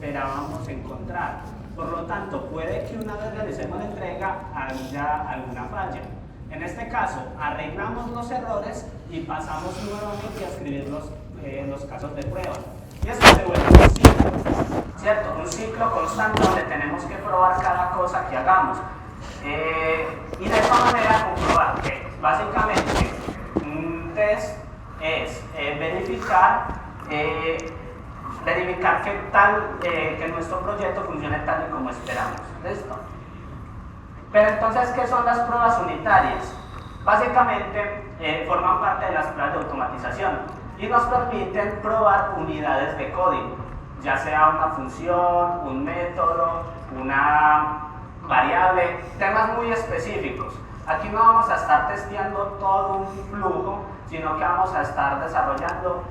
esperábamos encontrar. Por lo tanto, puede que una vez realicemos la entrega haya alguna falla. En este caso, arreglamos los errores y pasamos nuevamente a escribir los casos de prueba. Y eso se vuelve un ciclo, ¿cierto? Un ciclo constante donde tenemos que probar cada cosa que hagamos. Y de esta manera comprobar que básicamente un test es verificar que nuestro proyecto funcione tal y como esperamos. ¿Listo? Pero entonces, ¿qué son las pruebas unitarias? Básicamente forman parte de las pruebas de automatización y nos permiten probar unidades de código, ya sea una función, un método, una variable, temas muy específicos. Aquí no vamos a estar testeando todo un flujo, sino que vamos a estar desarrollando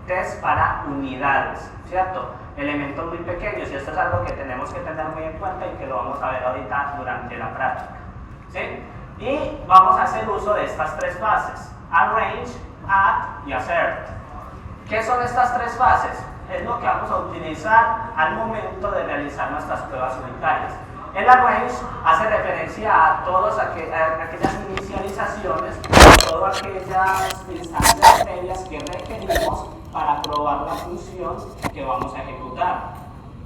test para unidades, ¿cierto? Elementos muy pequeños, y esto es algo que tenemos que tener muy en cuenta y que lo vamos a ver ahorita durante la práctica, ¿sí? Y vamos a hacer uso de estas tres fases: arrange, add y assert. ¿Qué son estas tres fases? Es lo que vamos a utilizar al momento de realizar nuestras pruebas unitarias. El arrange hace referencia a todas aquellas inicializaciones, a todas aquellas instancias previas que requerimos para probar la función que vamos a ejecutar.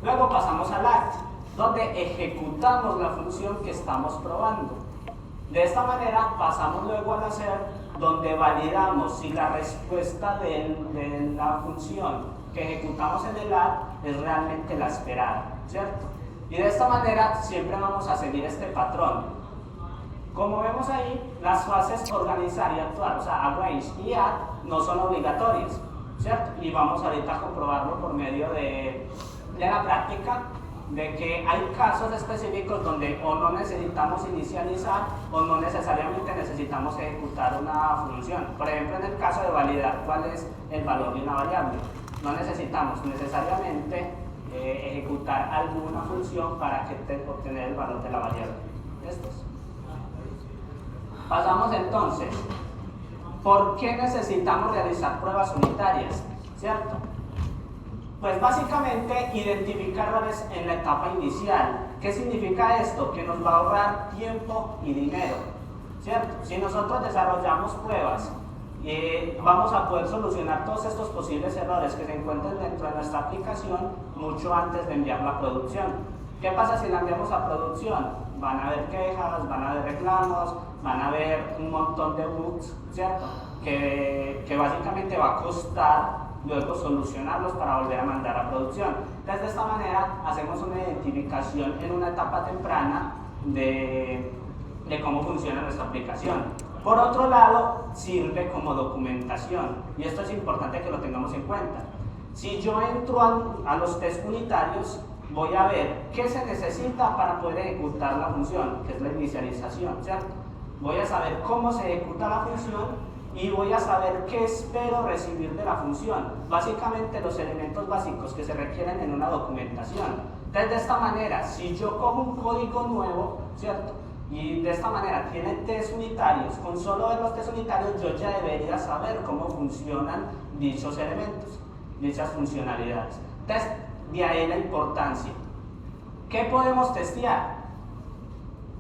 Luego pasamos al act, donde ejecutamos la función que estamos probando. De esta manera pasamos luego al hacer, donde validamos si la respuesta de la función que ejecutamos en el act es realmente la esperada, ¿cierto? Y de esta manera siempre vamos a seguir este patrón. Como vemos ahí, las fases organizar y actuar, o sea, arrange y add, no son obligatorias, ¿cierto? Y vamos ahorita a comprobarlo por medio de la práctica, de que hay casos específicos donde o no necesitamos inicializar o no necesariamente necesitamos ejecutar una función. Por ejemplo, en el caso de validar cuál es el valor de una variable, no necesitamos necesariamente ejecutar alguna función para obtener el valor de la variable. ¿Estos? Pasamos entonces, ¿por qué necesitamos realizar pruebas unitarias? ¿Cierto? Pues básicamente identificar errores en la etapa inicial. ¿Qué significa esto? Que nos va a ahorrar tiempo y dinero, ¿cierto? Si nosotros desarrollamos pruebas, vamos a poder solucionar todos estos posibles errores que se encuentren dentro de nuestra aplicación mucho antes de enviarla a producción. ¿Qué pasa si la enviamos a producción? Van a haber quejas, van a haber reclamos, van a haber un montón de bugs, ¿cierto? Que básicamente va a costar luego solucionarlos para volver a mandar a producción. Entonces, de esta manera hacemos una identificación en una etapa temprana de cómo funciona nuestra aplicación. Por otro lado, sirve como documentación, y esto es importante que lo tengamos en cuenta. Si yo entro a los test unitarios, voy a ver qué se necesita para poder ejecutar la función, que es la inicialización, ¿cierto? Voy a saber cómo se ejecuta la función y voy a saber qué espero recibir de la función. Básicamente los elementos básicos que se requieren en una documentación. Entonces, de esta manera, si yo cojo un código nuevo, ¿cierto? Y de esta manera tiene test unitarios, con solo ver los test unitarios yo ya debería saber cómo funcionan dichos elementos, dichas funcionalidades. Entonces, de ahí la importancia. ¿Qué podemos testear?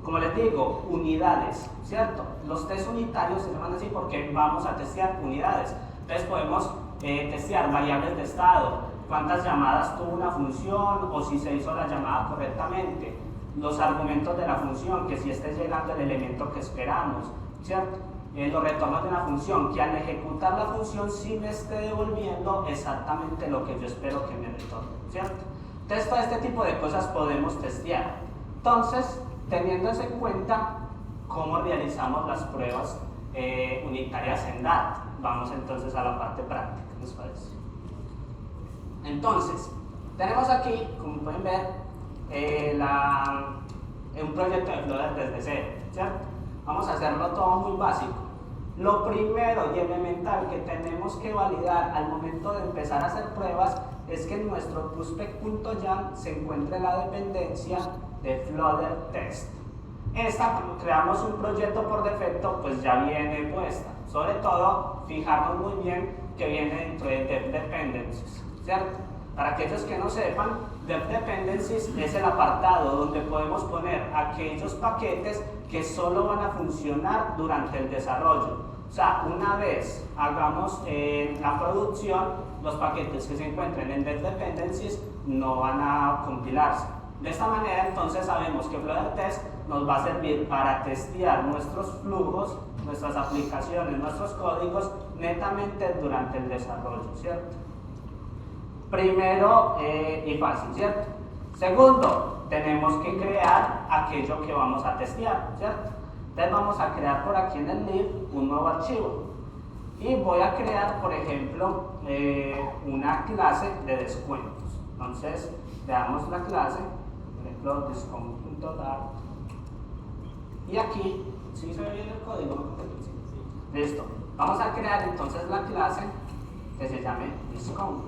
Como les digo, unidades, ¿cierto? Los test unitarios se llaman así porque vamos a testear unidades. Entonces podemos testear variables de estado, cuántas llamadas tuvo una función o si se hizo la llamada correctamente, los argumentos de la función, que si esté llegando el elemento que esperamos, ¿cierto? Los retornos de una función, que al ejecutar la función sí me esté devolviendo exactamente lo que yo espero que me retorne, ¿cierto? Entonces todo este tipo de cosas podemos testear. Entonces, teniendo eso en cuenta, ¿cómo realizamos las pruebas unitarias en Dart? Vamos entonces a la parte práctica, ¿qué les parece? Entonces, tenemos aquí, como pueden ver, un proyecto de Flutter desde cero, ¿cierto? Vamos a hacerlo todo muy básico. Lo primero y elemental que tenemos que validar al momento de empezar a hacer pruebas es que en nuestro prospect.jam se encuentre la dependencia de Flutter Test. Esta, cuando creamos un proyecto por defecto, pues ya viene puesta. Sobre todo, fijarnos muy bien que viene dentro de Dependencies, ¿cierto? Para aquellos que no sepan, Dev Dependencies es el apartado donde podemos poner aquellos paquetes que solo van a funcionar durante el desarrollo. O sea, una vez hagamos la producción, los paquetes que se encuentren en Dev Dependencies no van a compilarse. De esta manera, entonces, sabemos que Flutter Test nos va a servir para testear nuestros flujos, nuestras aplicaciones, nuestros códigos, netamente durante el desarrollo, ¿cierto? Primero y fácil, ¿cierto? Segundo, tenemos que crear aquello que vamos a testear, ¿cierto? Entonces vamos a crear por aquí en el lib un nuevo archivo y voy a crear, por ejemplo, una clase de descuentos. Entonces, veamos la clase, por ejemplo, discount.dart, y aquí, ¿sí se ve bien el código? Listo. Vamos a crear entonces la clase que se llame discount.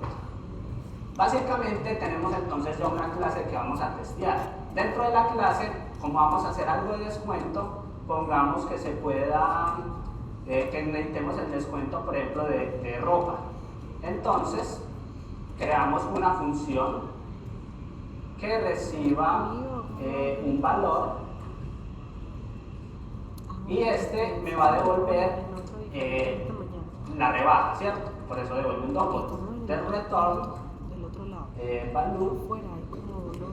Básicamente tenemos entonces ya una clase que vamos a testear. Dentro de la clase, como vamos a hacer algo de descuento, pongamos que se pueda, que necesitemos el descuento, por ejemplo, de ropa. Entonces, creamos una función que reciba un valor y este me va a devolver la rebaja, ¿cierto? Por eso devuelve un double. Del retorno value.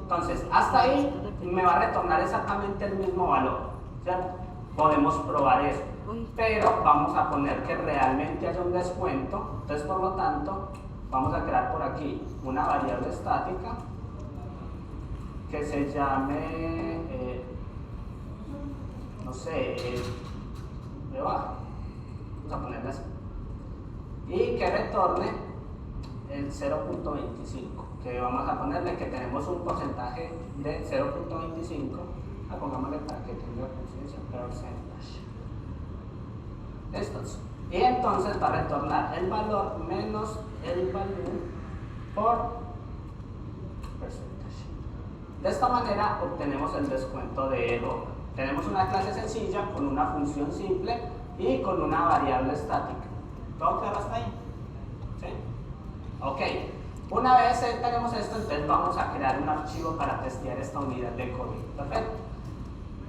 Entonces, hasta ahí me va a retornar exactamente el mismo valor, ¿cierto? Podemos probar eso, pero vamos a poner que realmente haya un descuento. Entonces, por lo tanto, vamos a crear por aquí una variable estática que se llame, no sé, rebaja. Vamos a ponerla así. Y que retorne el 0.25, que vamos a ponerle que tenemos un porcentaje de 0.25, pongámosle para que tenga conciencia, percentage. Estos. Y entonces va a retornar el valor menos el valor por percentage. De esta manera obtenemos el descuento de ropa. Tenemos una clase sencilla con una función simple y con una variable estática. ¿Todo claro hasta ahí? ¿Sí? Ok. Una vez tenemos esto, entonces vamos a crear un archivo para testear esta unidad de código. Perfecto.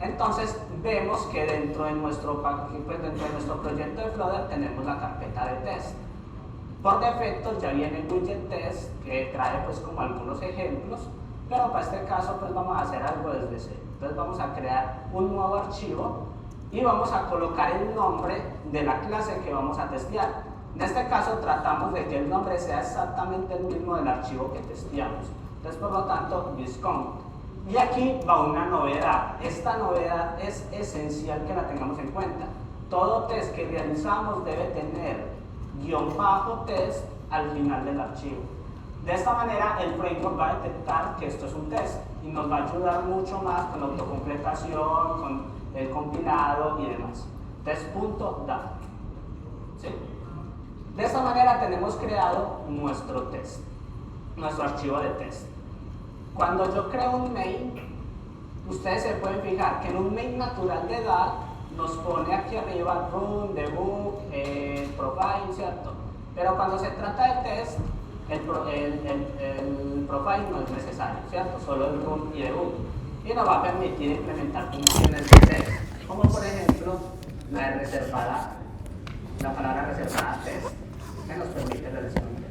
Entonces vemos que dentro de nuestro proyecto de Flutter tenemos la carpeta de test. Por defecto ya viene el widget test que trae pues como algunos ejemplos, pero para este caso pues vamos a hacer algo desde cero. Entonces vamos a crear un nuevo archivo y vamos a colocar el nombre de la clase que vamos a testear. En este caso tratamos de que el nombre sea exactamente el mismo del archivo que testeamos. Entonces por lo tanto discount. Y aquí va una novedad. Esta novedad es esencial que la tengamos en cuenta. Todo test que realizamos debe tener _test al final del archivo. De esta manera el framework va a detectar que esto es un test y nos va a ayudar mucho más con la autocompletación, con el compilado y demás. Test.dat. ¿Sí? De esta manera tenemos creado nuestro test, nuestro archivo de test. Cuando yo creo un main, ustedes se pueden fijar que en un main natural de Dart nos pone aquí arriba run, debug, profile, ¿cierto? Pero cuando se trata de test, el profile no es necesario, ¿cierto? Solo el run y debug. Y nos va a permitir implementar funciones de test, como por ejemplo la reservada, la palabra reservada test, que nos permite realizar un test.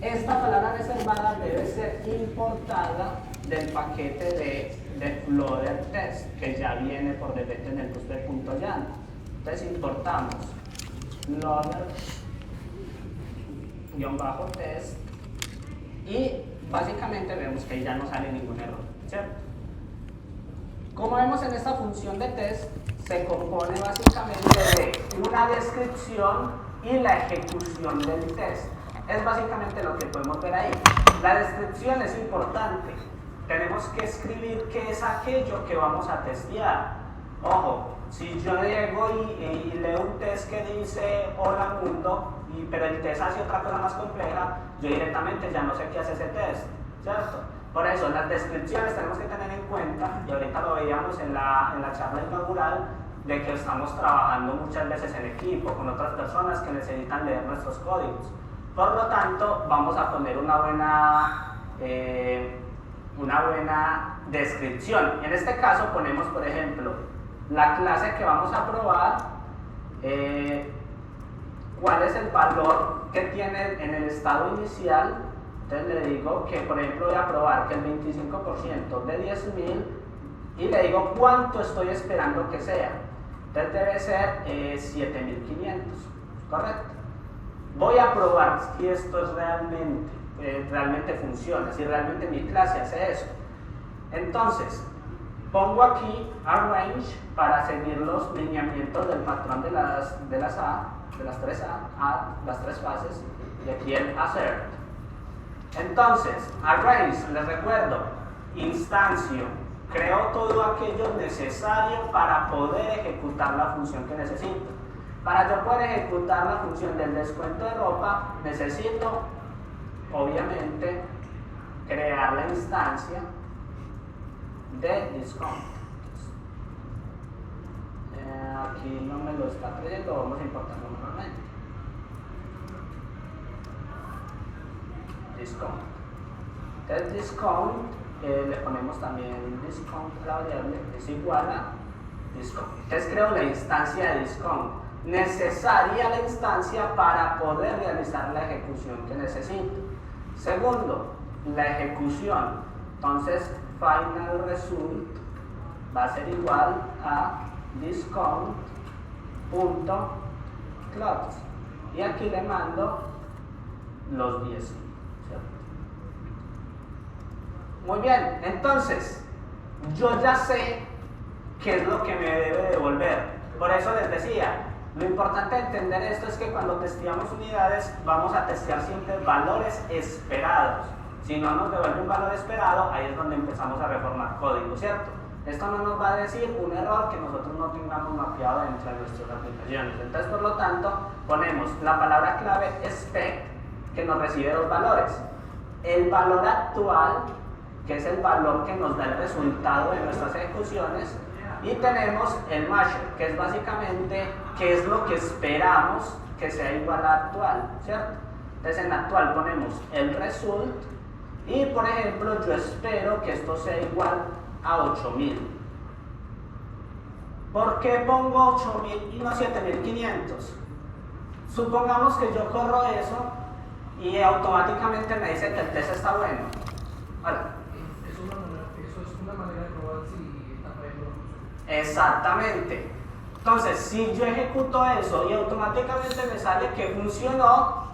Esta palabra reservada debe ser importada del paquete de Flutter Test, que ya viene por defecto en el booster.yan. Entonces importamos Flutter-test y básicamente vemos que ya no sale ningún error, ¿cierto? Como vemos en esta función de test, se compone básicamente de una descripción y la ejecución del test. Es básicamente lo que podemos ver ahí. La descripción es importante. Tenemos que escribir qué es aquello que vamos a testear. Ojo, si yo llego y leo un test que dice hola mundo, pero el test hace otra cosa más compleja, yo directamente ya no sé qué hace ese test, ¿cierto? Por eso las descripciones tenemos que tener en cuenta, y ahorita lo veíamos en la charla inaugural, de que estamos trabajando muchas veces en equipo con otras personas que necesitan leer nuestros códigos. Por lo tanto, vamos a poner una buena descripción. En este caso ponemos, por ejemplo, la clase que vamos a probar, cuál es el valor que tiene en el estado inicial. Entonces le digo que, por ejemplo, voy a probar que el 25% de 10.000 y le digo cuánto estoy esperando que sea. Entonces debe ser 7.500, ¿correcto? Voy a probar si esto es realmente funciona, si realmente mi clase hace eso. Entonces, pongo aquí arrange para seguir los lineamientos del patrón de las tres fases, y aquí el assert. Entonces, arrange, les recuerdo, instancio, creo todo aquello necesario para poder ejecutar la función que necesito. Para yo poder ejecutar la función del descuento de ropa, necesito, obviamente, crear la instancia de discount. Aquí no me lo está trayendo, vamos a importarlo manualmente. Discount. Entonces, discount, le ponemos también discount a la variable, es igual a discount. Entonces, creo la instancia de discount. Necesaria la instancia para poder realizar la ejecución que necesito. Segundo, la ejecución. Entonces, final result va a ser igual a discount.close. Y aquí le mando los 10. ¿Cierto? Muy bien, entonces, yo ya sé qué es lo que me debe devolver. Por eso les decía, lo importante de entender esto es que cuando testeamos unidades vamos a testear siempre valores esperados. Si no nos devuelve un valor esperado, ahí es donde empezamos a reformar código, ¿cierto? Esto no nos va a decir un error que nosotros no tengamos mapeado dentro de nuestras aplicaciones. Entonces, por lo tanto, ponemos la palabra clave expect, que nos recibe dos valores. El valor actual, que es el valor que nos da el resultado de nuestras ejecuciones, y tenemos el measure, que es básicamente qué es lo que esperamos que sea igual a actual, ¿cierto? Entonces en actual ponemos el result y, por ejemplo, yo espero que esto sea igual a 8.000. ¿Por qué pongo 8.000 y no 7.500? Supongamos que yo corro eso y automáticamente me dice que el test está bueno. Ahora, eso es una manera de probar si está fallando. Exactamente. Entonces, si yo ejecuto eso y automáticamente me sale que funcionó,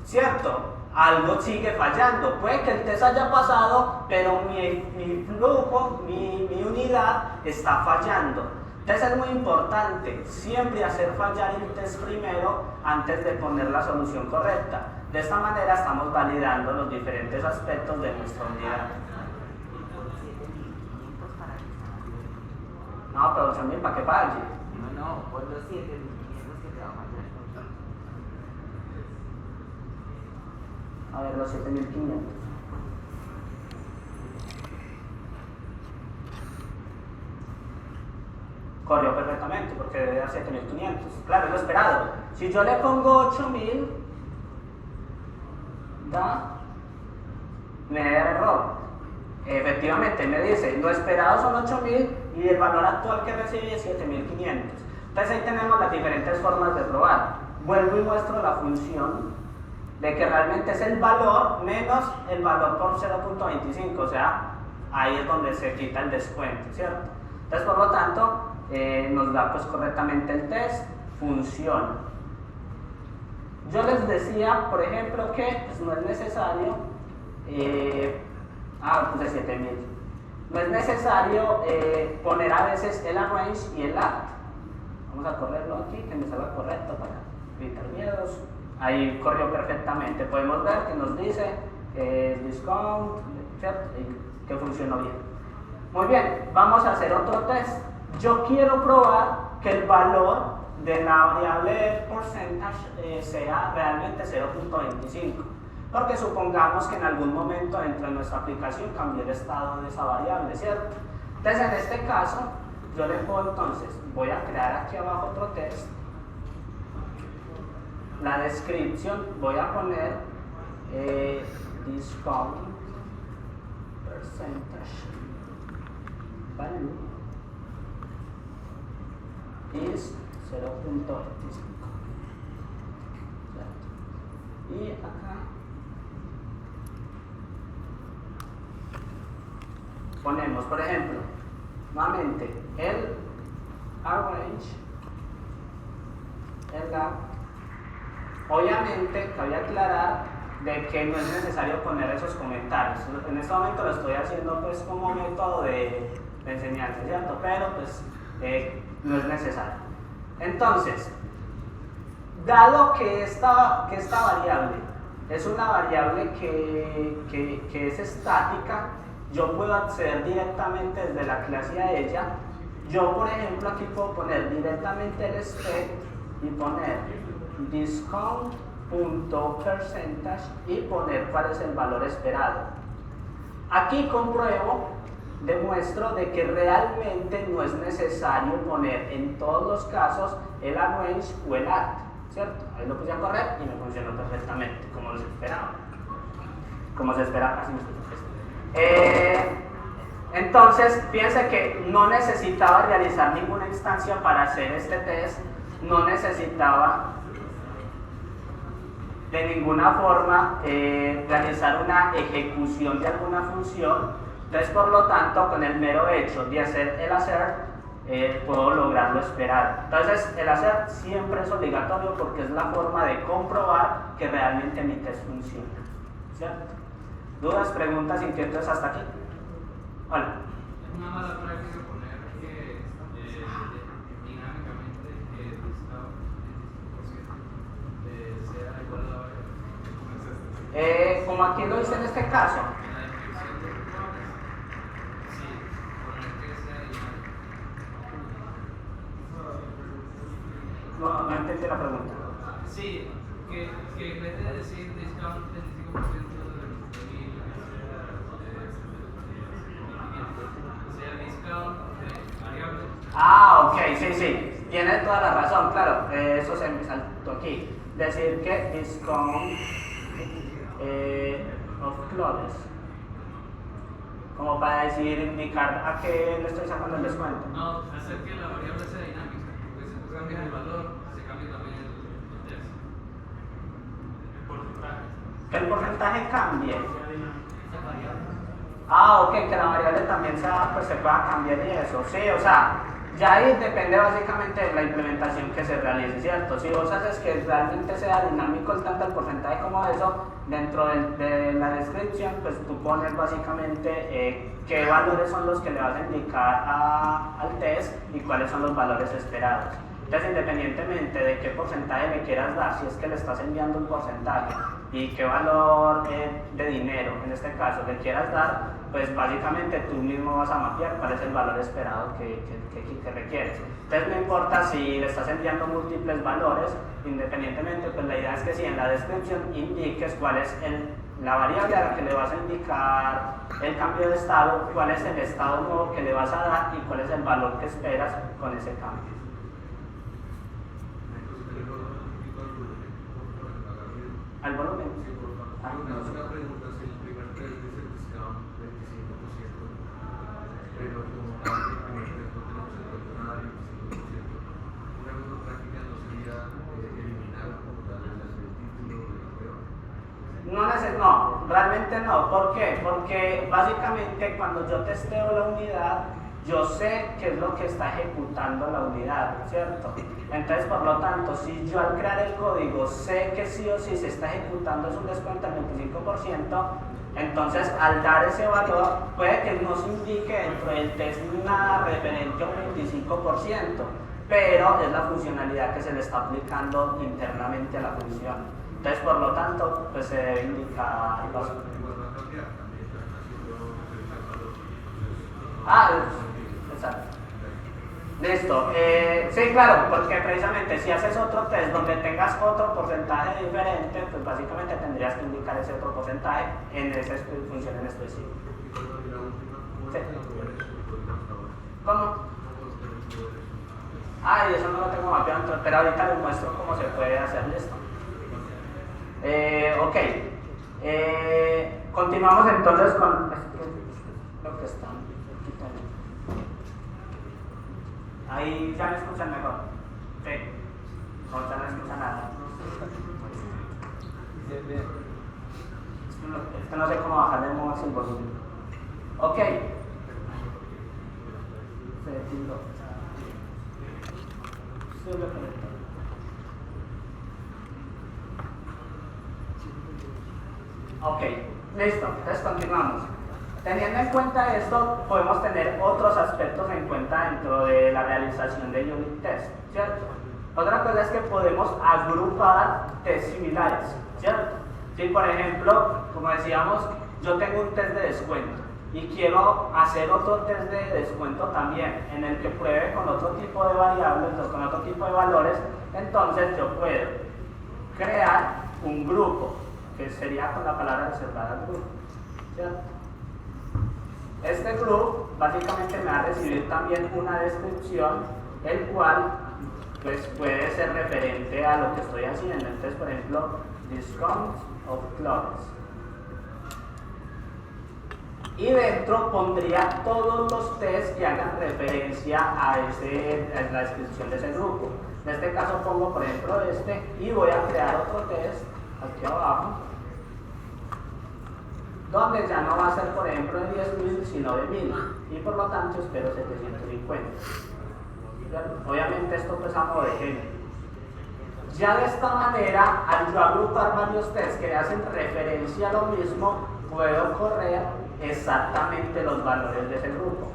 ¿cierto? Algo sigue fallando. Puede que el test haya pasado, pero mi flujo, mi unidad está fallando. Entonces es muy importante siempre hacer fallar el test primero antes de poner la solución correcta. De esta manera estamos validando los diferentes aspectos de nuestra unidad. No, pero 8.000 para que falle. No, por los 7.500 que te va a fallar. A ver, los 7.500. Corrió perfectamente porque debe dar 7.500. Claro, es lo esperado. Si yo le pongo 8.000, me da error. Efectivamente, me dice, lo esperado son 8.000 y el valor actual que recibí es 7.500. Entonces ahí tenemos las diferentes formas de probar. Vuelvo y muestro la función de que realmente es el valor menos el valor por 0.25, o sea, ahí es donde se quita el descuento, ¿cierto? Entonces, por lo tanto, nos da pues correctamente el test, funciona. Yo les decía, por ejemplo, que pues, no es necesario, puse 7.000. No es necesario poner a veces el arrange y el add. Vamos a correrlo aquí, que me salga correcto para evitar miedos. Ahí corrió perfectamente. Podemos ver que nos dice discount, ¿cierto? Y que funcionó bien. Muy bien, vamos a hacer otro test. Yo quiero probar que el valor de la variable percentage sea realmente 0.25. Porque supongamos que en algún momento dentro de nuestra aplicación cambió el estado de esa variable, ¿cierto? Entonces, en este caso, yo le puedo entonces, voy a crear aquí abajo otro test. la descripción voy a poner discount percentage value is 0.25. Y acá ponemos, por ejemplo, nuevamente el arrange, el gap. Obviamente cabe aclarar de que no es necesario poner esos comentarios. En este momento lo estoy haciendo pues como método de enseñanza, ¿cierto? Pero pues no es necesario. Entonces, dado que esta variable es una variable que es estática, yo puedo acceder directamente desde la clase a ella. Yo, por ejemplo, aquí puedo poner directamente el spec y poner discount.percentage y poner cuál es el valor esperado. Aquí compruebo, demuestro de que realmente no es necesario poner en todos los casos el arrange o el add, ¿cierto? Ahí lo puse a correr y me funcionó perfectamente, como se esperaba. Como se esperaba, así me estoy entonces, piense que no necesitaba realizar ninguna instancia para hacer este test, no necesitaba de ninguna forma realizar una ejecución de alguna función. Entonces, por lo tanto, con el mero hecho de hacer el assert, puedo lograr lo esperado. Entonces, el assert siempre es obligatorio porque es la forma de comprobar que realmente mi test funciona, ¿cierto? ¿Dudas, preguntas, inquietudes hasta aquí? Hola. Es una mala práctica poner que dinámicamente el discount del 25% sea igual a la variable. Como aquí lo hice en este caso. En la descripción de errores, sí, poner que sea dinámico. No entendí la pregunta. Sí, que en vez de decir discount 25% Ok, sí, tienes toda la razón, claro, eso se me saltó aquí. Decir que discount of clothes, como para decir, indicar a qué le estoy sacando el descuento. No, hacer que la variable sea dinámica, porque si tú cambias el valor, se cambia también el test. El porcentaje. Que el porcentaje cambie. Esa variable. Que la variable también pues, se pueda cambiar y eso. Sí, o sea, ya ahí depende básicamente de la implementación que se realice, ¿cierto? Si vos haces que realmente sea dinámico tanto el porcentaje como eso, dentro de la descripción, pues tú pones básicamente qué valores son los que le vas a indicar al test y cuáles son los valores esperados. Entonces, independientemente de qué porcentaje le quieras dar, si es que le estás enviando un porcentaje y qué valor de dinero, en este caso, le quieras dar, pues básicamente tú mismo vas a mapear cuál es el valor esperado que requieres. Entonces, no importa si le estás enviando múltiples valores, independientemente, pues la idea es que si en la descripción indiques cuál es la variable a la que le vas a indicar el cambio de estado, cuál es el estado nuevo que le vas a dar y cuál es el valor que esperas con ese cambio. Al volumen. Una pregunta, si el primer test dice discount 25%, pero como tal el primer test no tenemos en cuenta nada del 25%, una mejor práctica no sería eliminar como tal el título de la prueba. No, realmente no. ¿Por qué? Porque básicamente cuando yo testeo la unidad, yo sé qué es lo que está ejecutando la unidad, ¿cierto? Entonces, por lo tanto, si yo al crear el código sé que sí o sí se está ejecutando es un descuento del 25%, entonces al dar ese valor puede que no se indique dentro del test nada referente a un 25%, pero es la funcionalidad que se le está aplicando internamente a la función. Entonces, por lo tanto, pues se debe indicar los... Exacto. Listo. Sí, claro, porque precisamente si haces otro test donde tengas otro porcentaje diferente, pues básicamente tendrías que indicar ese otro porcentaje en esa función en específico. Sí. ¿Cómo? Y eso no lo tengo mapeado, pero ahorita les muestro cómo se puede hacer. Listo. Ok. Continuamos entonces con lo que está quitando. Ahí ya me escuchan mejor. Sí. No, ya no escuchan nada. Es que no sé cómo bajarle el volumen. Ok. Se detuvo. Ok, listo. Entonces continuamos. Teniendo en cuenta esto, podemos tener otros aspectos en cuenta dentro de la realización de unit test, ¿cierto? Otra cosa es que podemos agrupar test similares, ¿cierto? Si por ejemplo, como decíamos, yo tengo un test de descuento y quiero hacer otro test de descuento también, en el que pruebe con otro tipo de variables o con otro tipo de valores, entonces yo puedo crear un grupo, que sería con la palabra reservada al grupo, ¿cierto? Este grupo básicamente me va a recibir también una descripción, el cual pues puede ser referente a lo que estoy haciendo. Entonces, por ejemplo, discount of clothes. Y dentro pondría todos los tests que hagan referencia a la descripción de ese grupo. En este caso pongo, por ejemplo, este, y voy a crear otro test aquí abajo, donde ya no va a ser, por ejemplo, de 10.000, sino de 1.000, y por lo tanto espero 750. Obviamente esto pues a modo de ejemplo. Ya de esta manera, al yo agrupar varios tests que hacen referencia a lo mismo, puedo correr exactamente los valores de ese grupo.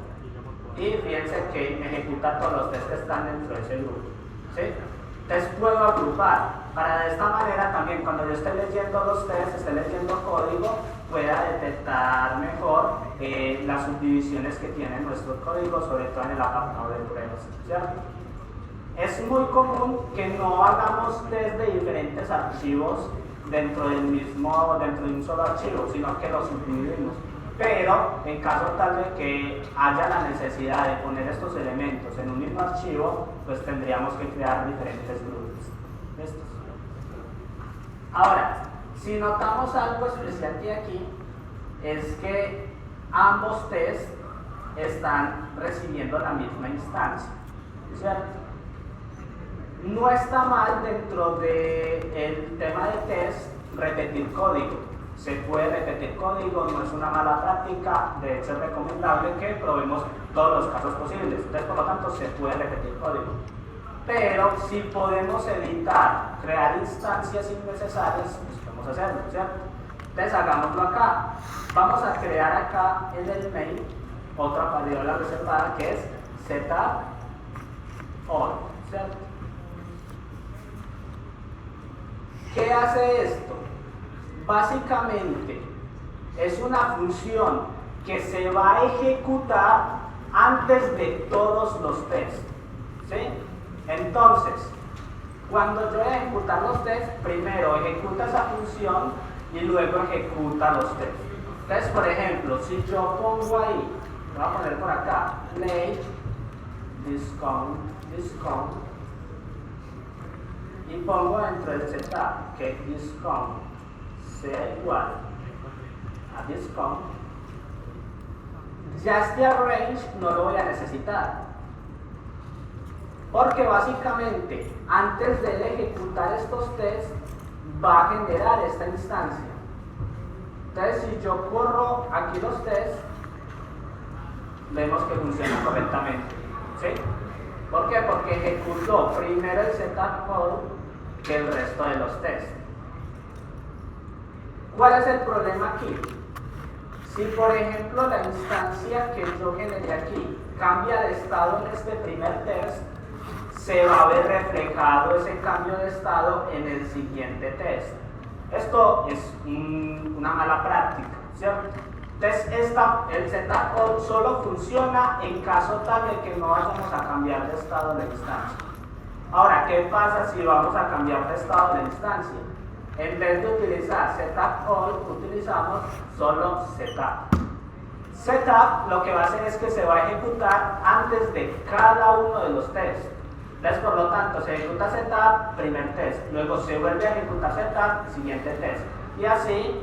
Y fíjense que me ejecuta todos los tests que están dentro de ese grupo, ¿sí? Entonces puedo agrupar, para de esta manera también cuando yo esté leyendo los tests, esté leyendo código, pueda detectar mejor las subdivisiones que tiene nuestro código, sobre todo en el apartado de pruebas, ¿cierto? Es muy común que no hagamos test de diferentes archivos dentro de un solo archivo, sino que los subdividimos. Pero en caso tal de que haya la necesidad de poner estos elementos en un mismo archivo, pues tendríamos que crear diferentes grupos. ¿Listos? Ahora, si notamos algo especial que aquí, es que ambos tests están recibiendo la misma instancia, ¿cierto? No está mal dentro del tema de test repetir código. Se puede repetir código, no es una mala práctica, de hecho es recomendable que probemos todos los casos posibles. Entonces, por lo tanto, se puede repetir código. Pero si podemos evitar crear instancias innecesarias, pues podemos hacerlo, ¿cierto? Entonces, hagámoslo acá. Vamos a crear acá en el main otra variable reservada que es setup all, ¿cierto? ¿Qué hace esto? Básicamente es una función que se va a ejecutar antes de todos los tests, ¿sí? Entonces, cuando yo voy a ejecutar los tests, primero ejecuta esa función y luego ejecuta los tests. Entonces, por ejemplo, si yo pongo ahí, voy a poner por acá, play discount, y pongo dentro del setup que discount sea igual a discount, ya este arrange no lo voy a necesitar, porque básicamente antes de ejecutar estos tests va a generar esta instancia. Entonces, si yo corro aquí los tests, vemos que funciona correctamente, ¿sí? ¿Por qué? Porque ejecutó primero el setup code que el resto de los tests. ¿Cuál es el problema aquí? Si por ejemplo la instancia que yo generé aquí cambia de estado en este primer test, se va a ver reflejado ese cambio de estado en el siguiente test. Esto es una mala práctica, ¿cierto? Entonces el setup code solo funciona en caso tal de que no vayamos a cambiar de estado de la instancia. Ahora, ¿qué pasa si vamos a cambiar de estado de la instancia? En vez de utilizar setup all, utilizamos solo setup. Setup lo que va a hacer es que se va a ejecutar antes de cada uno de los tests. Entonces, por lo tanto, se ejecuta setup, primer test, luego se vuelve a ejecutar setup, siguiente test, y así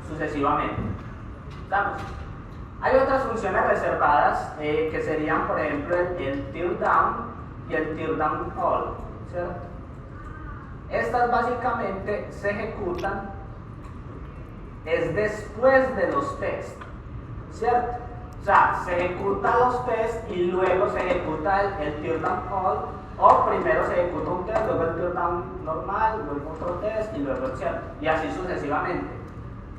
sucesivamente. ¿Estamos? Hay otras funciones reservadas que serían, por ejemplo, el tear down y el tear down all, ¿cierto? Estas básicamente se ejecutan es después de los tests, ¿cierto? O sea, se ejecutan los tests y luego se ejecuta el tear down all, o primero se ejecuta un test, luego el tear down normal, luego otro test y luego el cierto, y así sucesivamente.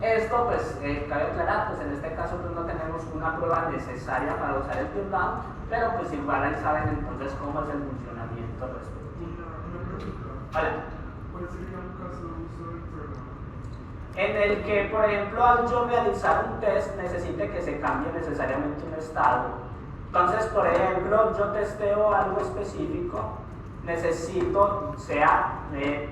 Esto, pues, cabe aclarar, pues en este caso pues, no tenemos una prueba necesaria para usar el tear down, pero pues igual ahí saben entonces cómo es el funcionamiento respectivo. Una pregunta. Vale. ¿Cuál sería un caso de uso del programa? En el que, por ejemplo, al yo realizar un test necesite que se cambie necesariamente un estado. Entonces, por ejemplo, yo testeo algo específico, necesito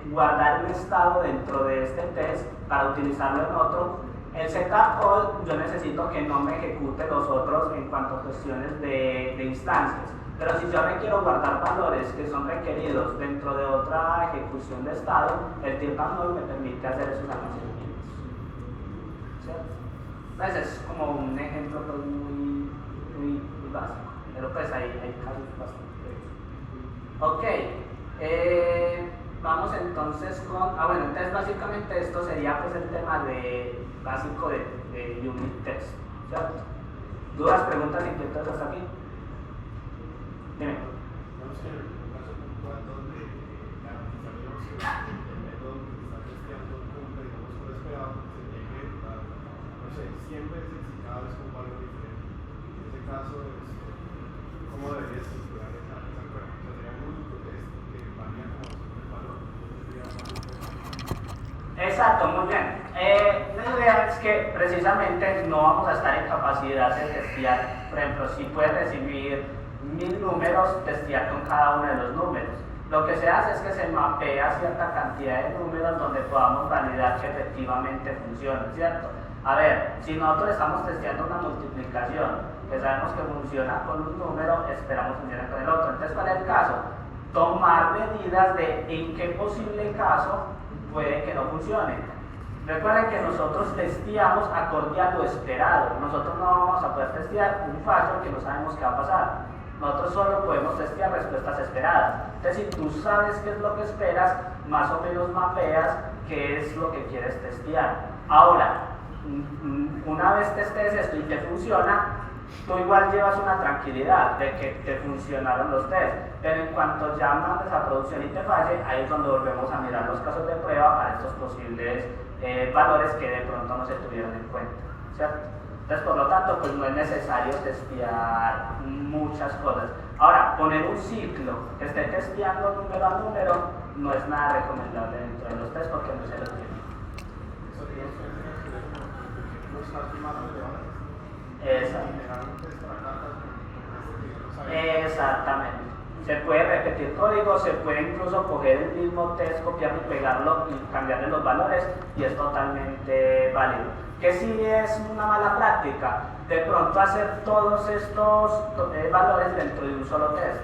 guardar un estado dentro de este test para utilizarlo en otro. El setup all, yo necesito que no me ejecute los otros en cuanto a cuestiones de instancias. Pero si yo requiero guardar valores que son requeridos dentro de otra ejecución de estado, el tear down all me permite hacer esos almacenamientos. ¿Cierto? Pues es como un ejemplo pues, muy básico, pero pues hay casos bastante. Ok, vamos entonces con, bueno, entonces básicamente esto sería pues el tema básico de unit test, ¿cierto? ¿Dudas, preguntas, inquietudes hasta aquí? Dime. Digamos que en el caso puntual donde garantizar la opción, el método que se está testeando cumple, digamos, por esperado, se tiene que ejecutar, no sé, 100 veces y cada vez con un valor diferente. En ese caso, ¿cómo debería estructurar esa prueba? O sea, sería un único test que varía como según el valor. Exacto, muy bien. La idea es que precisamente no vamos a estar en capacidad de testear, por ejemplo, si puedes recibir 1000 números, testear con cada uno de los números. Lo que se hace es que se mapea cierta cantidad de números donde podamos validar que efectivamente funciona, ¿cierto? A ver, si nosotros estamos testeando una multiplicación, que sabemos que funciona con un número, esperamos que funcione con el otro. Entonces, ¿cuál es el caso? Tomar medidas de en qué posible caso puede que no funcione. Recuerden que nosotros testeamos acorde a lo esperado. Nosotros no vamos a poder testear un fallo que no sabemos qué va a pasar. Nosotros solo podemos testear respuestas esperadas. Entonces, si tú sabes qué es lo que esperas, más o menos mapeas qué es lo que quieres testear. Ahora, una vez testees esto y te funciona, tú igual llevas una tranquilidad de que te funcionaron los test, pero en cuanto ya mandes a producción y te falle, ahí es donde volvemos a mirar los casos de prueba para estos posibles valores que de pronto no se tuvieron en cuenta, ¿cierto? Entonces, por lo tanto, pues no es necesario testear muchas cosas. Ahora, poner un ciclo que esté testeando número a número no es nada recomendable dentro de los test porque no se lo tiene. Eso digamos que sería como los casos más relevantes. Exactamente. Se puede repetir código, se puede incluso coger el mismo test, copiarlo y pegarlo y cambiarle los valores y es totalmente válido. Que si es una mala práctica, de pronto hacer todos estos valores dentro de un solo test.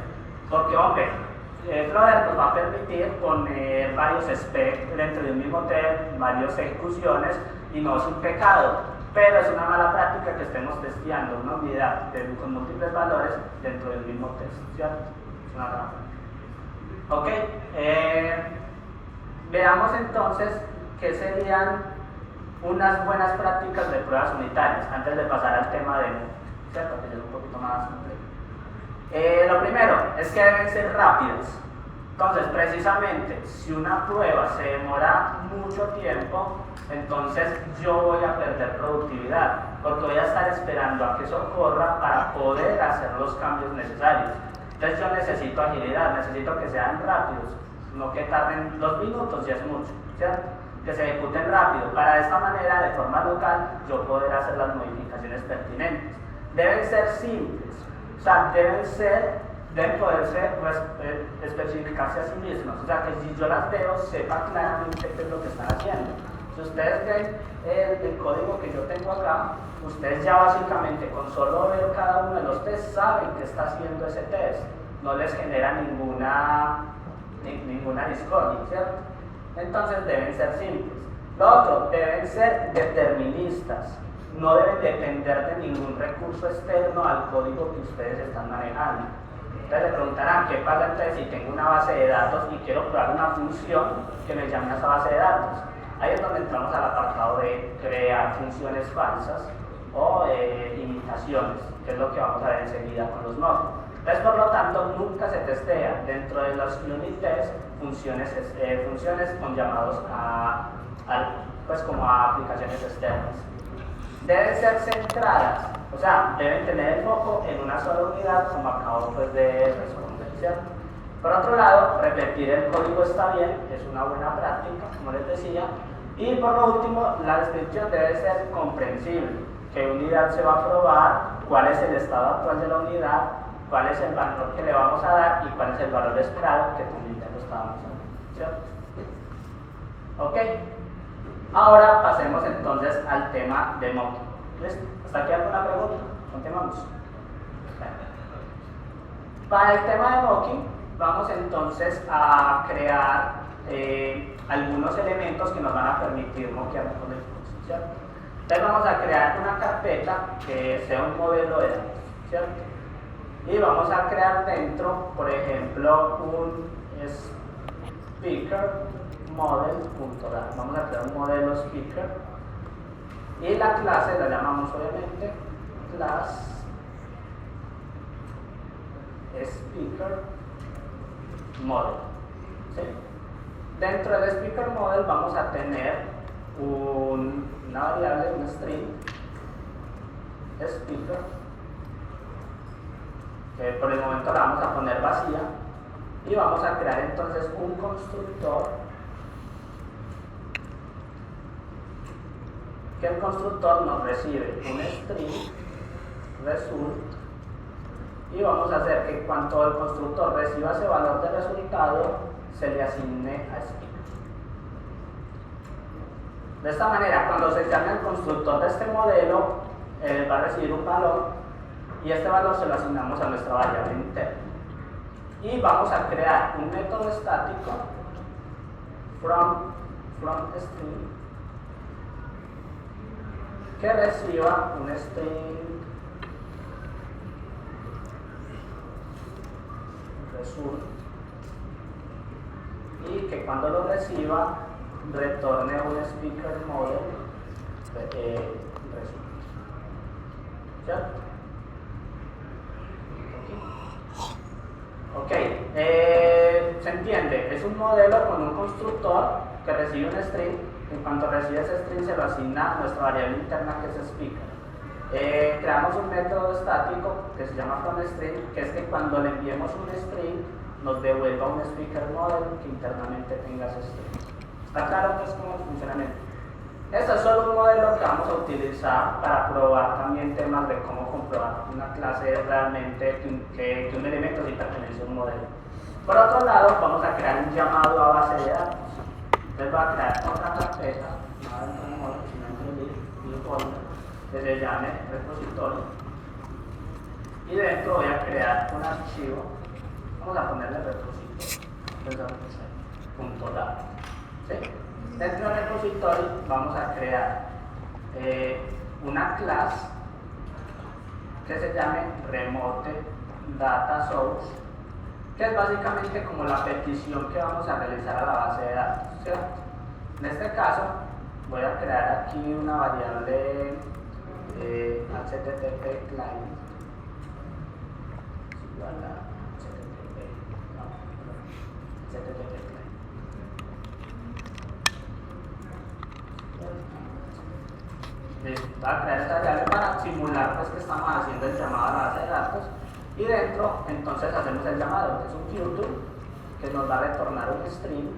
Porque, hombre, Flutter nos va a permitir poner varios specs dentro de un mismo test, varias ejecuciones y no es un pecado. Pero es una mala práctica que estemos testeando una unidad con múltiples valores dentro del mismo test, ¿cierto? Es una trampa. Ok, veamos entonces qué serían unas buenas prácticas de pruebas unitarias antes de pasar al tema de, ¿cierto? Que es un poquito más complejo. Lo primero es que deben ser rápidas. Entonces, precisamente, si una prueba se demora mucho tiempo, entonces yo voy a perder productividad, porque voy a estar esperando a que eso ocurra para poder hacer los cambios necesarios. Entonces yo necesito agilidad, necesito que sean rápidos, no que tarden 2 minutos, ya es mucho, ¿cierto? Que se ejecuten rápido, para de esta manera, de forma local, yo poder hacer las modificaciones pertinentes. Deben ser simples, o sea, deben poderse especificarse a sí mismos, o sea, que si yo las veo, sepa claramente qué es lo que están haciendo. Si ustedes ven el código que yo tengo acá, ustedes ya básicamente con solo ver cada uno de los tests saben que está haciendo ese test. no les genera ninguna discordia, ¿cierto? Entonces deben ser simples. Lo otro, deben ser deterministas, no deben depender de ningún recurso externo al código que ustedes están manejando. Entonces le preguntarán, ¿qué pasa entonces si tengo una base de datos y quiero probar una función que me llame a esa base de datos? Ahí es donde entramos al apartado de crear funciones falsas o imitaciones, que es lo que vamos a ver enseguida con los nodos. Entonces, por lo tanto, nunca se testea dentro de los unit tests funciones con llamados pues como a aplicaciones externas. Deben ser centradas, o sea, deben tener el foco en una sola unidad, como acabo pues, de responder, ¿cierto? Por otro lado, repetir el código está bien, es una buena práctica, como les decía. Y por lo último, la descripción debe ser comprensible. ¿Qué unidad se va a probar? ¿Cuál es el estado actual de la unidad? ¿Cuál es el valor que le vamos a dar? Y cuál es el valor esperado, que también ya lo estábamos hablando, ¿cierto? Ok. Ahora pasemos entonces al tema de mocking. ¿Listo? ¿Hasta aquí alguna pregunta? Continuamos. Para el tema de mocking, vamos entonces a crear algunos elementos que nos van a permitir mockear con el curso, ¿cierto? Entonces vamos a crear una carpeta que sea un modelo de datos, ¿cierto? Y vamos a crear dentro, por ejemplo, un speaker model.dat. Vamos a crear un modelo speaker y la clase la llamamos obviamente class speaker model, ¿sí? Dentro del speaker model vamos a tener una variable, un string speaker, que por el momento la vamos a poner vacía, y vamos a crear entonces un constructor, que el constructor nos recibe un string result, y vamos a hacer que cuando el constructor reciba ese valor de resultado se le asigne a speaker. De esta manera, cuando se llame el constructor de este modelo, va a recibir un valor y este valor se lo asignamos a nuestra variable interna. Y vamos a crear un método estático from string que reciba un string result y que cuando lo reciba retorne un speaker model result, ¿cierto? Ok, se entiende, es un modelo con un constructor que recibe un string, en cuanto recibe ese string se lo asigna a nuestra variable interna que es speaker. Creamos un método estático que se llama fromString, que es que cuando le enviemos un string nos devuelva un speaker model que internamente tenga ese string. ¿Está claro pues cómo es el funcionamiento? Este es solo un modelo que vamos a utilizar para probar también temas de cómo comprobar una clase realmente que un elemento sí pertenece a un modelo. Por otro lado, vamos a crear un llamado a base de datos. Entonces voy a crear otra carpeta, que se llame repositorio, y dentro voy a crear un archivo, vamos a ponerle repositorio, .dat, ¿sí? Dentro del repositorio vamos a crear una clase que se llame remote data source, que es básicamente como la petición que vamos a realizar a la base de datos, ¿cierto? En este caso voy a crear aquí una variable http client igual a http client. Va a crear esta variable para simular pues, que estamos haciendo el llamado a la base de datos, y dentro entonces hacemos el llamado, que es un queueTo, que nos va a retornar un string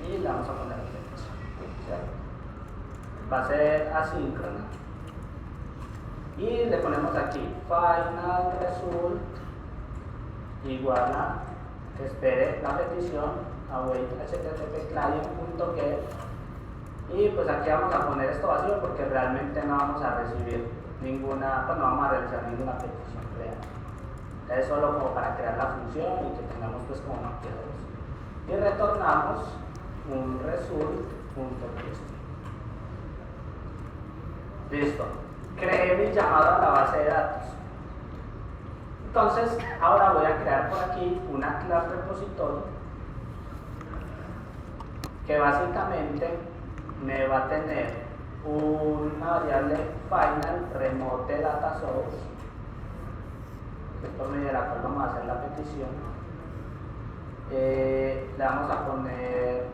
y le vamos a poner el texto, ¿cierto? Va a ser asíncrona y le ponemos aquí final result igual a que espere la petición await http client.get, y pues aquí vamos a poner esto vacío porque realmente no vamos a recibir ninguna, pues no vamos a realizar ninguna petición real. Es solo como para crear la función y que tengamos pues como mapeados. Y retornamos un result.php. Listo. Creé mi llamado a la base de datos. Entonces, ahora voy a crear por aquí una clase repositorio que básicamente me va a tener una variable final remote data source, que es por medio de la cual vamos a hacer la petición. Le vamos a poner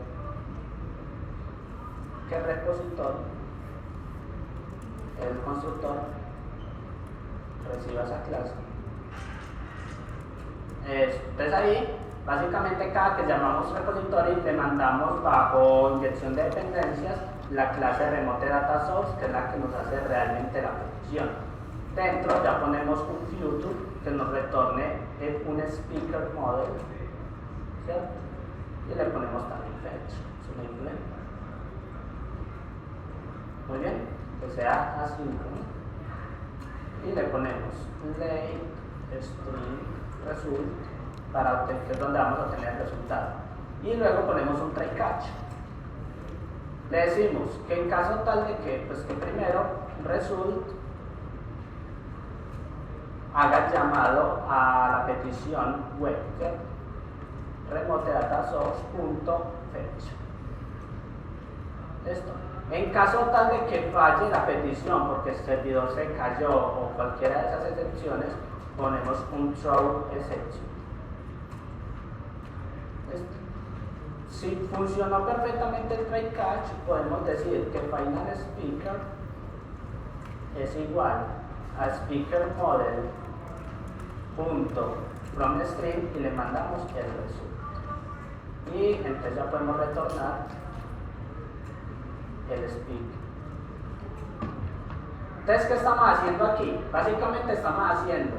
que repositorio, el constructor reciba esa clase. Entonces ahí, básicamente cada que llamamos repository le mandamos bajo inyección de dependencias la clase remote data source, que es la que nos hace realmente la petición. Dentro ya ponemos un future que nos retorne un speaker model, ¿cierto? Y le ponemos también fetch, su nombre. Muy bien, que sea asíncrono. Y le ponemos late string result para obtener, que es donde vamos a obtener el resultado. Y luego ponemos un try catch. Le decimos que en caso tal de que, pues que primero result haga llamado a la petición web, ¿cierto? Remote data source.fetch. Esto. En caso tal de que falle la petición porque el servidor se cayó o cualquiera de esas excepciones, ponemos un throw exception. Esto. Si funcionó perfectamente el try catch, podemos decir que final speaker es igual a speaker model punto from string y le mandamos el result. Y entonces ya podemos retornar el speaker. Entonces, ¿qué estamos haciendo aquí? Básicamente estamos haciendo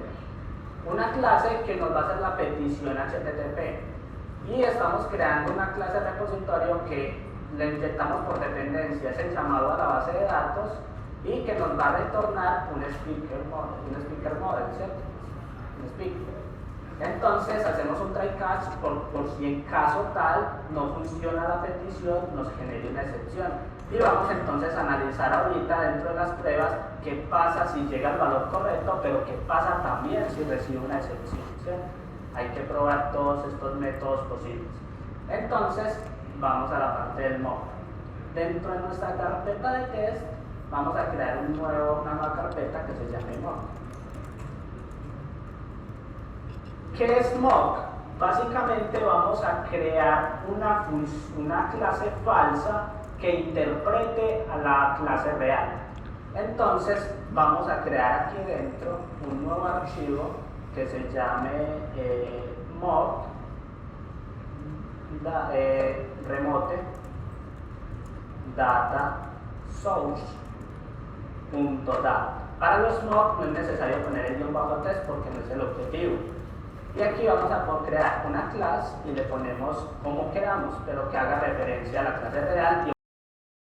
una clase que nos va a hacer la petición HTTP. Y estamos creando una clase repositorio que le inyectamos por dependencia, es el llamado a la base de datos y que nos va a retornar un speaker model, ¿cierto? Un speaker. Entonces hacemos un try catch por si en caso tal no funciona la petición, nos genere una excepción. Y vamos entonces a analizar ahorita dentro de las pruebas qué pasa si llega el valor correcto, pero qué pasa también si recibe una excepción, ¿cierto? Hay que probar todos estos métodos posibles. Entonces, vamos a la parte del mock. Dentro de nuestra carpeta de test, vamos a crear una nueva carpeta que se llame mock. ¿Qué es mock? Básicamente vamos a crear una clase falsa que interprete a la clase real. Entonces, vamos a crear aquí dentro un nuevo archivo que se llame mock remote data source.data. Para los mock no es necesario poner el guión bajo test porque no es el objetivo. Y aquí vamos a crear una clase y le ponemos como queramos, pero que haga referencia a la clase real y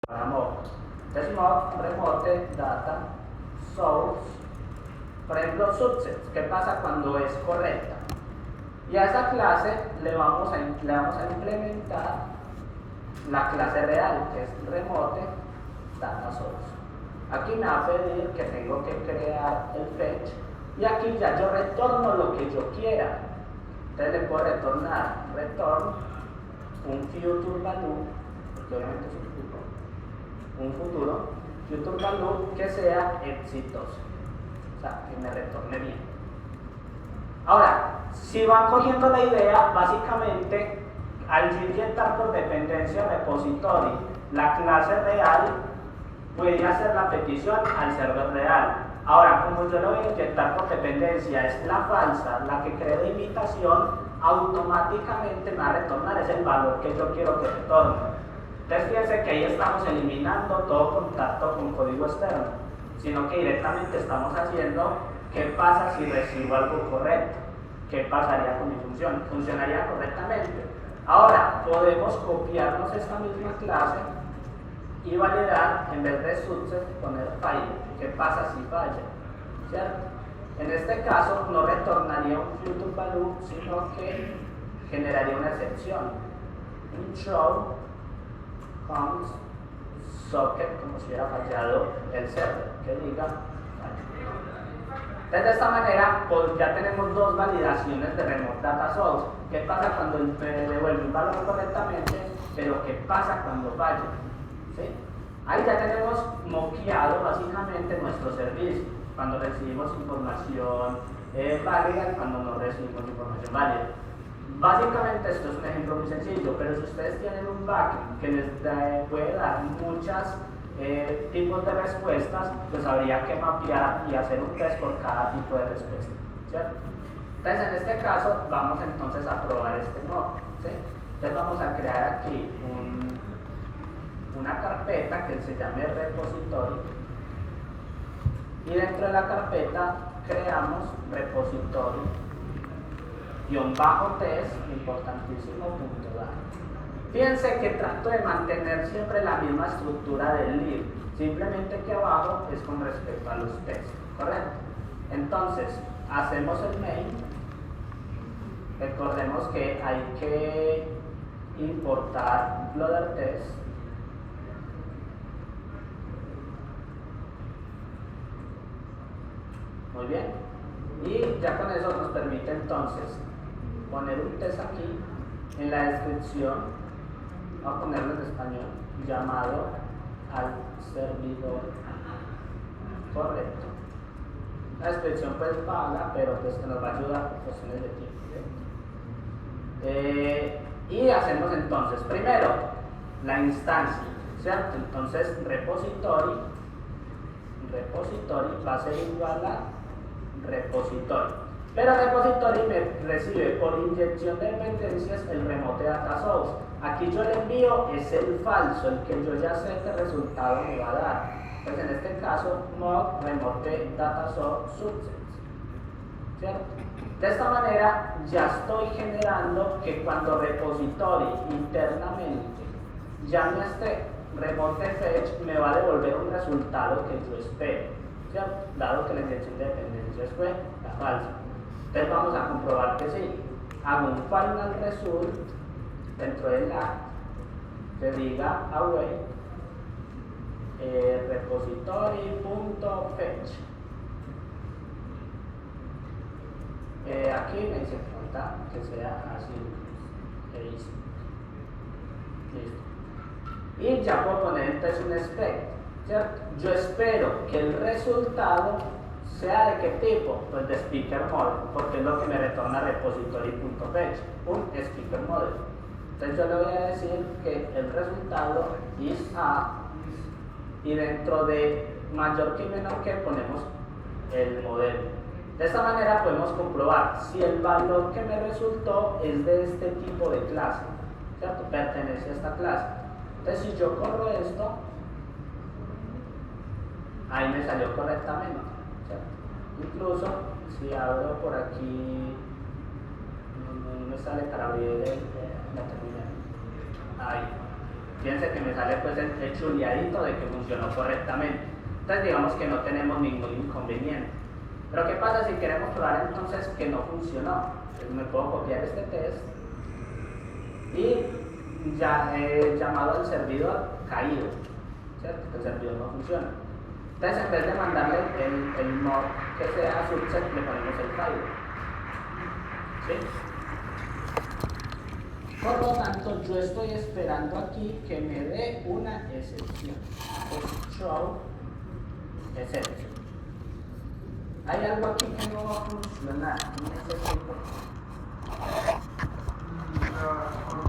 para mock. Entonces mock remote data source, por ejemplo, subset, ¿qué pasa cuando es correcta? Y a esa clase le vamos a implementar la clase real, que es remote data source. Aquí me va a pedir que tengo que crear el fetch y aquí ya yo retorno lo que yo quiera. Entonces le puedo retornar return un future value, que obviamente es un futuro future value que sea exitoso. O sea, que me retorne bien. Ahora, si van cogiendo la idea, básicamente, al inyectar por dependencia repository la clase real, puede hacer la petición al server real. Ahora, como yo lo voy a inyectar por dependencia, es la falsa, la que cree de imitación, automáticamente me va a retornar es el valor que yo quiero que retorne. Entonces, fíjense que ahí estamos eliminando todo contacto con código externo, sino que directamente estamos haciendo qué pasa si recibo algo correcto, qué pasaría con mi función, funcionaría correctamente. Ahora, podemos copiarnos esta misma clase y validar, en vez de subset, poner fail, qué pasa si falla, ¿cierto? En este caso no retornaría un future value, sino que generaría una excepción. Un show comes socket, como si hubiera fallado el server, que diga entonces, de esta manera, pues ya tenemos dos validaciones de Remote Data Source. ¿Qué pasa cuando devuelve un valor correctamente? Pero ¿qué pasa cuando falla? ¿Sí? Ahí ya tenemos moqueado básicamente nuestro servicio, cuando recibimos información válida y cuando no recibimos información válida. Básicamente esto es un ejemplo muy sencillo, pero si ustedes tienen un backend que les puede dar muchas tipos de respuestas, pues habría que mapear y hacer un test por cada tipo de respuesta, ¿cierto? Entonces en este caso vamos entonces a probar este modo, ¿sí? Entonces vamos a crear aquí una carpeta que se llame repository y dentro de la carpeta creamos repository --test, importantísimo, .dar. Fíjense que trato de mantener siempre la misma estructura del lib, simplemente que abajo es con respecto a los tests, ¿correcto? Entonces, hacemos el main, recordemos que hay que importar loader test, muy bien, y ya con eso nos permite entonces poner un test aquí en la descripción. Vamos a ponerlo en español, llamado al servidor correcto. La descripción pues vaga, pero pues que nos va a ayudar por cuestiones de tiempo. Y hacemos entonces, primero, la instancia, ¿cierto? Entonces, repository va a ser igual a repository. Pero repository me recibe por inyección de dependencias el remote data source. Aquí yo le envío es el falso, el que yo ya sé qué resultado me va a dar. Pues en este caso, mod remote data source subsets, ¿cierto? De esta manera ya estoy generando que cuando repository internamente llame a este remote fetch me va a devolver un resultado que yo espero, ¿cierto? Dado que la inyección de dependencias fue la falsa. Entonces vamos a comprobar que sí. Hago un final result dentro del act que diga await repository.fetch. Aquí me dice falta que sea así. Listo. Y ya puedo poner entonces un spec, ¿cierto? Yo espero que el resultado sea de qué tipo, pues de speaker model, porque es lo que me retorna repository.fetch, un speaker model. Entonces yo le voy a decir que el resultado is a, y dentro de mayor que menor que ponemos el modelo. De esta manera podemos comprobar si el valor que me resultó es de este tipo de clase, ¿cierto? Pertenece a esta clase. Entonces si yo corro esto, ahí me salió correctamente, ¿cierto? Incluso si abro por aquí, no me sale para abrir la terminal. Ahí. Fíjense que me sale pues el chuleadito de que funcionó correctamente. Entonces digamos que no tenemos ningún inconveniente. Pero ¿qué pasa si queremos probar entonces que no funcionó? Entonces me puedo copiar este test y ya llamado al servidor caído, ¿cierto? Que el servidor no funciona. Entonces en vez de mandarle el mod que sea subset, le ponemos el failure, ¿sí? Por lo tanto, yo estoy esperando aquí que me dé una excepción. Pues show exception. Hay algo aquí que no va a funcionar. Una excepción. Cuando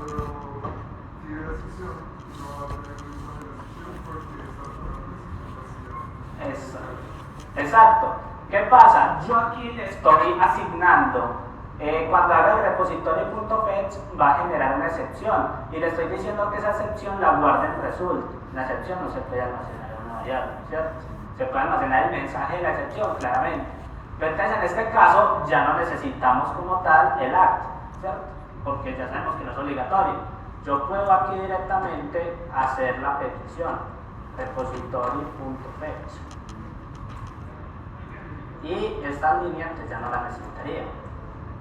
tiene la sesión, no va a tener ninguna excepción porque está con la sesión vacía. Exacto. ¿Qué pasa? Yo aquí le estoy asignando, cuando haga el repository.fetch va a generar una excepción y le estoy diciendo que esa excepción la guarde en result. La excepción no se puede almacenar en una variable, ¿cierto? Se puede almacenar el mensaje de la excepción, claramente. Pero entonces en este caso ya no necesitamos como tal el act, ¿cierto? Porque ya sabemos que no es obligatorio. Yo puedo aquí directamente hacer la petición repository.fetch. y esta línea pues ya no la necesitaría.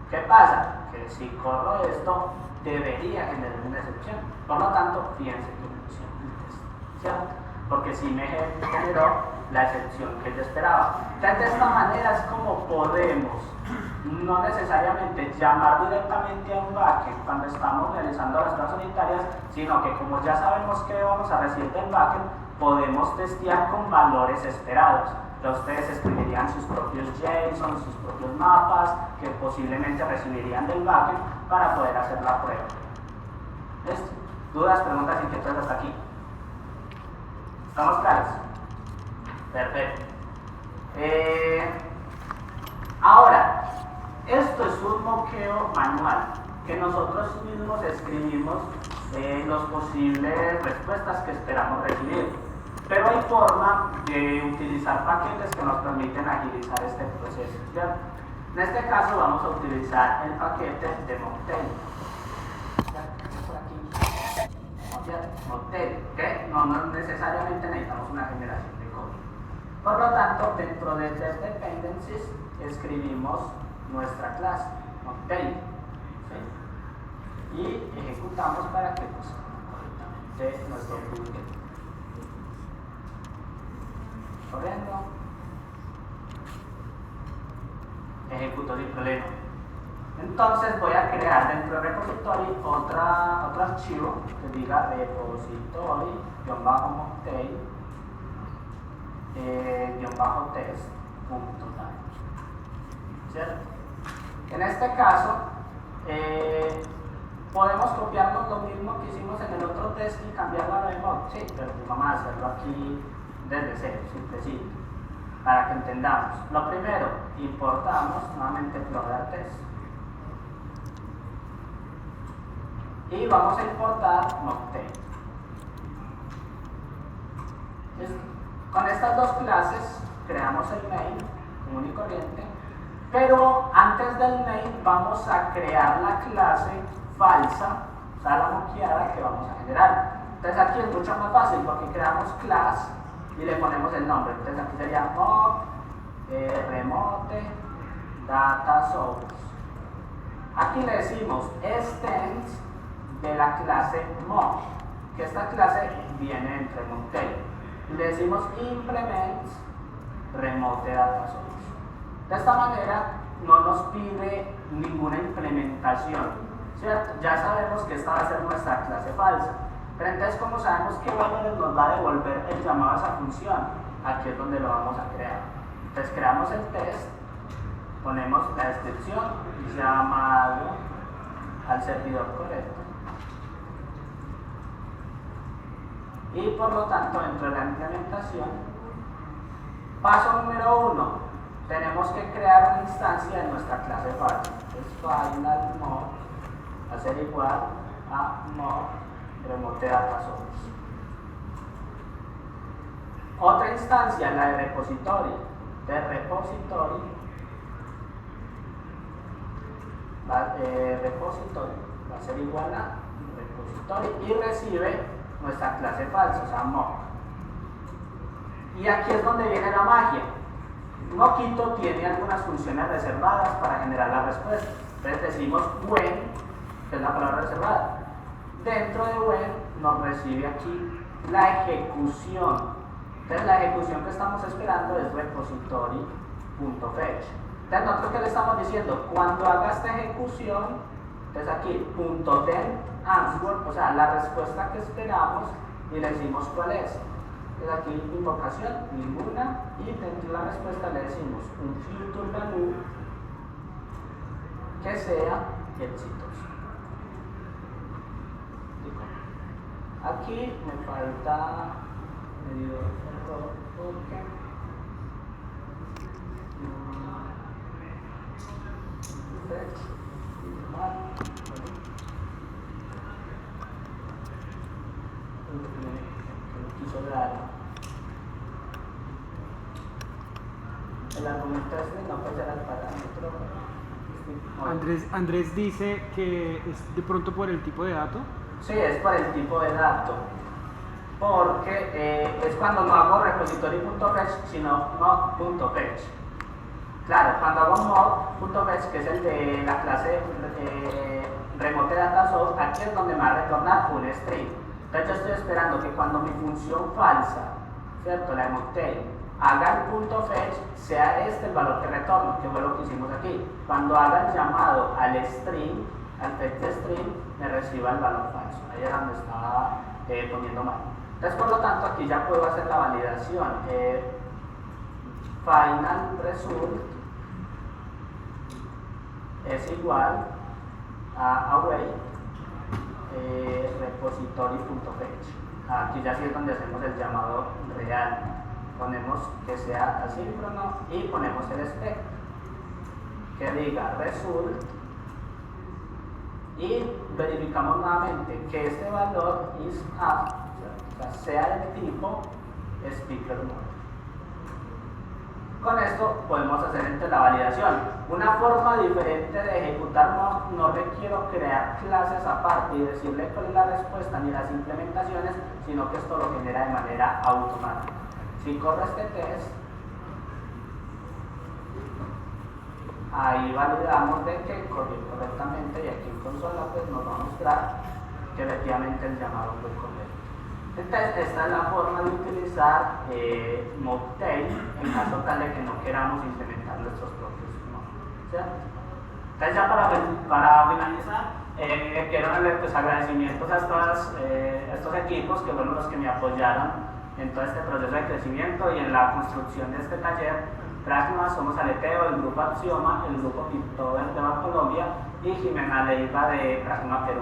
¿Qué pasa? Que si corro esto debería generar una excepción. Por lo tanto, fíjense que funciona el test, ¿cierto? Porque si me generó la excepción que yo esperaba. Entonces, de esta manera es como podemos no necesariamente llamar directamente a un backend cuando estamos realizando las pruebas unitarias, sino que como ya sabemos que vamos a recibir del backend, podemos testear con valores esperados. Entonces, ustedes escribirían sus propios JSON, sus propios mapas que posiblemente recibirían del backend para poder hacer la prueba. ¿Listo? ¿Dudas, preguntas, inquietudes hasta aquí? ¿Estamos claros? Perfecto. Ahora, esto es un moqueo manual que nosotros mismos escribimos las posibles respuestas que esperamos recibir. Pero hay forma de utilizar paquetes que nos permiten agilizar este proceso, ¿cierto? En este caso vamos a utilizar el paquete de Mocktail. Por aquí. Mocktail, ¿ok? No necesariamente necesitamos una generación de código. Por lo tanto, dentro de Test Dependencies escribimos nuestra clase, Mocktail, ¿sí? Y ejecutamos para que pues, correctamente nuestro bucket. Corriendo, ejecuto sin problema. Entonces voy a crear dentro del repository otro archivo que diga repository-mocktail test.type, ¿cierto? En este caso podemos copiarnos lo mismo que hicimos en el otro test y cambiarlo a remote, sí, pero vamos a hacerlo aquí desde cero, simplecito, para que entendamos. Lo primero, importamos nuevamente Explorer Test y vamos a importar Mocktail. Con estas dos clases creamos el main común y corriente, pero antes del main vamos a crear la clase falsa, o sea, la moqueada que vamos a generar. Entonces aquí es mucho más fácil porque creamos class y le ponemos el nombre. Entonces aquí sería mock remote data source. Aquí le decimos extends de la clase mock, que esta clase viene entre Mocktail, y le decimos implement remote data source. De esta manera no nos pide ninguna implementación, ¿cierto? Ya sabemos que esta va a ser nuestra clase falsa. Pero entonces, ¿cómo sabemos qué valores nos va a devolver el llamado a esa función? Aquí es donde lo vamos a crear. Entonces creamos el test, ponemos la descripción, llamado al servidor correcto. Y por lo tanto, dentro de la implementación, paso número 1, tenemos que crear una instancia de nuestra clase falsa. Entonces final mock va a ser igual a mock remote data source. Otra instancia, la de repository. De repository va a ser igual a repository y recibe nuestra clase falsa, o sea, mock. Y aquí es donde viene la magia. Mockito tiene algunas funciones reservadas para generar la respuesta. Entonces decimos when, que es la palabra reservada. Dentro de when nos recibe aquí la ejecución. Entonces la ejecución que estamos esperando es repository.fetch. Entonces nosotros que le estamos diciendo, cuando haga esta ejecución, entonces aquí .then answer, o sea, la respuesta que esperamos, y le decimos cuál es. Entonces aquí invocación, ninguna, y dentro de la respuesta le decimos un future value que sea exitoso. Aquí me falta medio error porque el argumento es no puede ser al parámetro. Andrés dice que es de pronto por el tipo de dato. Sí, es por el tipo de dato, porque es cuando no hago repository.fetch, sino mock.fetch. Claro, cuando hago mod.fetch, que es el de la clase remote data source, aquí es donde me va a retornar un string. Entonces yo estoy esperando que cuando mi función falsa, ¿cierto? La emote haga el punto fetch, sea este el valor que retorno, que fue lo que hicimos aquí. Cuando haga el llamado al string, al fetch string, me reciba el valor falso. Ahí era donde estaba poniendo mal. Entonces, por lo tanto, aquí ya puedo hacer la validación. Final result es igual a await repository.fetch. Aquí ya sí es donde hacemos el llamado real. Ponemos que sea asíncrono y ponemos el spec que diga result y verificamos nuevamente que este valor is up, o sea del tipo speaker mode. Con esto podemos hacer entre la validación. Una forma diferente de ejecutar mod, no requiero crear clases aparte y decirle cuál es la respuesta ni las implementaciones, sino que esto lo genera de manera automática. Si corro este test, ahí validamos de que corrió correctamente y aquí en consola pues nos va a mostrar que efectivamente el llamado fue correcto. Entonces esta es la forma de utilizar Mocktail en caso tal de que no queramos implementar nuestros propios mods, ¿cierto? Entonces ya para finalizar, quiero darle pues, agradecimientos a estos equipos que fueron los que me apoyaron en todo este proceso de crecimiento y en la construcción de este taller. Pragma, somos Aleteo, el grupo Axioma, el grupo Pictober de Bancolombia y Jimena Leiva de Pragma Perú.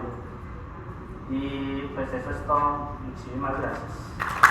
Y pues eso es todo. Muchísimas gracias.